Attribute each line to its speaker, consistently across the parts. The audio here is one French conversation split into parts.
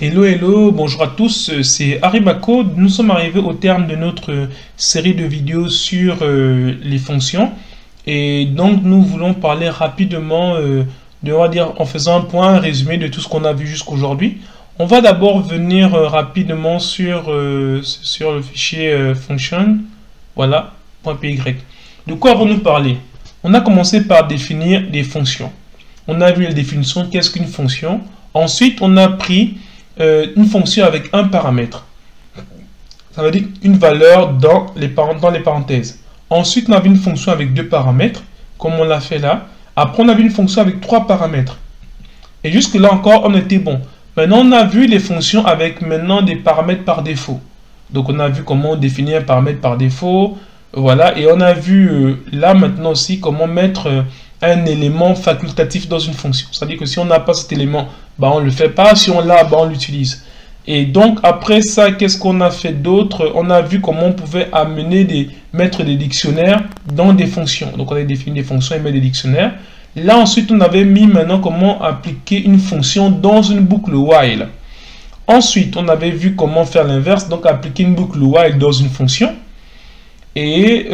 Speaker 1: Hello, hello, bonjour à tous, c'est Haribako. Nous sommes arrivés au terme de notre série de vidéos sur les fonctions. Et donc, nous voulons parler rapidement, on va dire, en faisant un point, un résumé de tout ce qu'on a vu jusqu'aujourd'hui. On va d'abord venir rapidement sur le fichier function, voilà, .py. De quoi avons-nous parlé? On a commencé par définir des fonctions. On a vu la définition, qu'est-ce qu'une fonction? Ensuite, on a pris une fonction avec un paramètre. Ça veut dire une valeur dans les parenthèses. Ensuite, on a vu une fonction avec deux paramètres, comme on l'a fait là. Après, on a vu une fonction avec trois paramètres. Et jusque-là encore, on était bon. Maintenant, on a vu les fonctions avec maintenant des paramètres par défaut. Donc, on a vu comment définir un paramètre par défaut. Voilà. Et on a vu là maintenant aussi comment mettre un élément facultatif dans une fonction. C'est-à-dire que si on n'a pas cet élément, bah, on ne le fait pas. Si on l'a, bah, on l'utilise. Et donc, après ça, qu'est-ce qu'on a fait d'autre? On a vu comment on pouvait mettre des dictionnaires dans des fonctions. Donc, on a défini des fonctions et mettre des dictionnaires. Là, ensuite, on avait mis maintenant comment appliquer une fonction dans une boucle while. Ensuite, on avait vu comment faire l'inverse, donc appliquer une boucle while dans une fonction. Et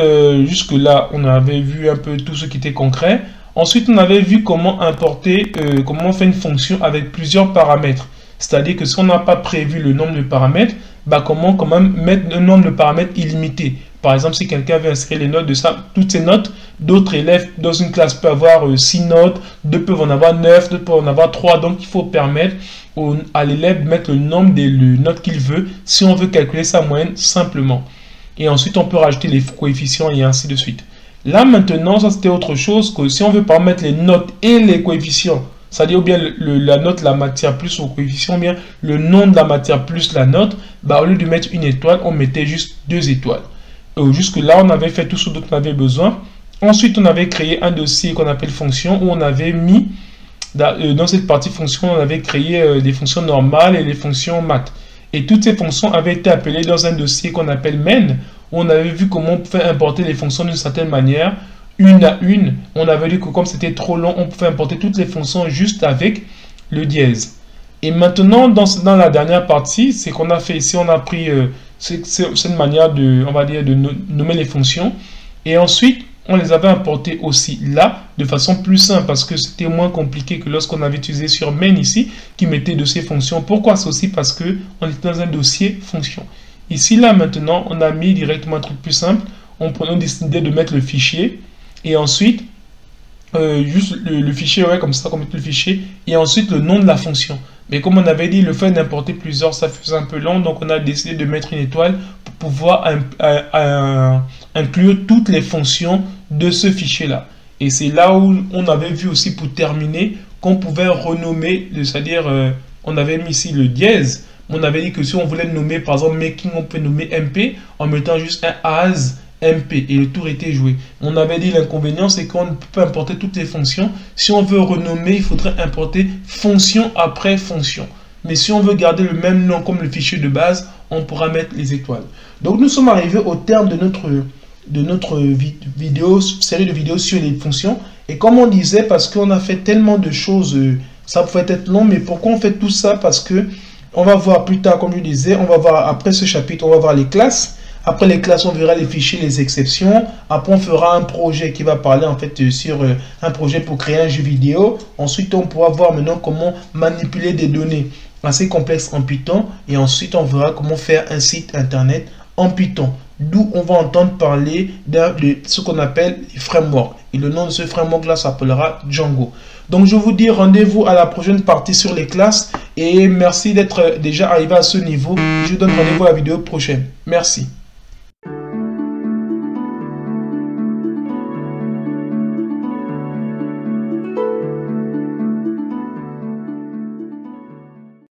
Speaker 1: jusque-là, on avait vu un peu tout ce qui était concret. Ensuite, on avait vu comment importer, comment faire une fonction avec plusieurs paramètres. C'est-à-dire que si on n'a pas prévu le nombre de paramètres, bah comment quand même mettre le nombre de paramètres illimité. Par exemple, si quelqu'un veut inscrire les notes de toutes ces notes, d'autres élèves dans une classe peuvent avoir 6 notes, deux peuvent en avoir 9, d'autres peuvent en avoir 3. Donc, il faut permettre à l'élève de mettre le nombre de notes qu'il veut si on veut calculer sa moyenne simplement. Et ensuite, on peut rajouter les coefficients et ainsi de suite. Là, maintenant, ça c'était autre chose que si on veut pas mettre les notes et les coefficients, c'est-à-dire ou bien la note, la matière plus au coefficient, ou bien le nom de la matière plus la note, bah, au lieu de mettre une étoile, on mettait juste 2 étoiles. Jusque-là, on avait fait tout ce dont on avait besoin. Ensuite, on avait créé un dossier qu'on appelle fonction, où on avait mis, dans cette partie fonction, on avait créé des fonctions normales et des fonctions maths. Et toutes ces fonctions avaient été appelées dans un dossier qu'on appelle main, où on avait vu comment on pouvait importer les fonctions d'une certaine manière, une à une. On avait dit que comme c'était trop long, on pouvait importer toutes les fonctions juste avec le dièse. Et maintenant, dans la dernière partie, c'est qu'on a fait ici, on a pris cette manière de, on va dire, de nommer les fonctions. Et ensuite, on les avait importées aussi là, de façon plus simple, parce que c'était moins compliqué que lorsqu'on avait utilisé sur main ici, qui mettait de ces fonctions. Pourquoi? C'est aussi parce que on était dans un dossier fonction. Ici, là, maintenant, on a mis directement un truc plus simple. On décidé de mettre le fichier. Et ensuite, juste le fichier, ouais, comme ça, on met le fichier. Et ensuite, le nom de la fonction. Mais comme on avait dit, le fait d'importer plusieurs, ça faisait un peu long. Donc, on a décidé de mettre une étoile pour pouvoir inclure toutes les fonctions de ce fichier-là. Et c'est là où on avait vu aussi, pour terminer, qu'on pouvait renommer, c'est-à-dire, on avait mis ici le dièse. On avait dit que si on voulait nommer, par exemple, making, on peut nommer MP en mettant juste un as MP et le tour était joué. On avait dit l'inconvénient, c'est qu'on ne peut pas importer toutes les fonctions. Si on veut renommer, il faudrait importer fonction après fonction. Mais si on veut garder le même nom comme le fichier de base, on pourra mettre les étoiles. Donc nous sommes arrivés au terme de notre série de vidéos sur les fonctions. Et comme on disait, parce qu'on a fait tellement de choses, ça pouvait être long, mais pourquoi on fait tout ça? Parce que on va voir plus tard, comme je disais, on va voir après ce chapitre, on va voir les classes. Après les classes, on verra les fichiers, les exceptions. Après, on fera un projet qui va parler en fait sur un projet pour créer un jeu vidéo. Ensuite, on pourra voir maintenant comment manipuler des données assez complexes en Python. Et ensuite, on verra comment faire un site internet en Python. D'où on va entendre parler de ce qu'on appelle les frameworks. Et le nom de ce framework-là s'appellera Django. Donc, je vous dis rendez-vous à la prochaine partie sur les classes. Et merci d'être déjà arrivé à ce niveau. Je vous donne rendez-vous à la vidéo prochaine. Merci.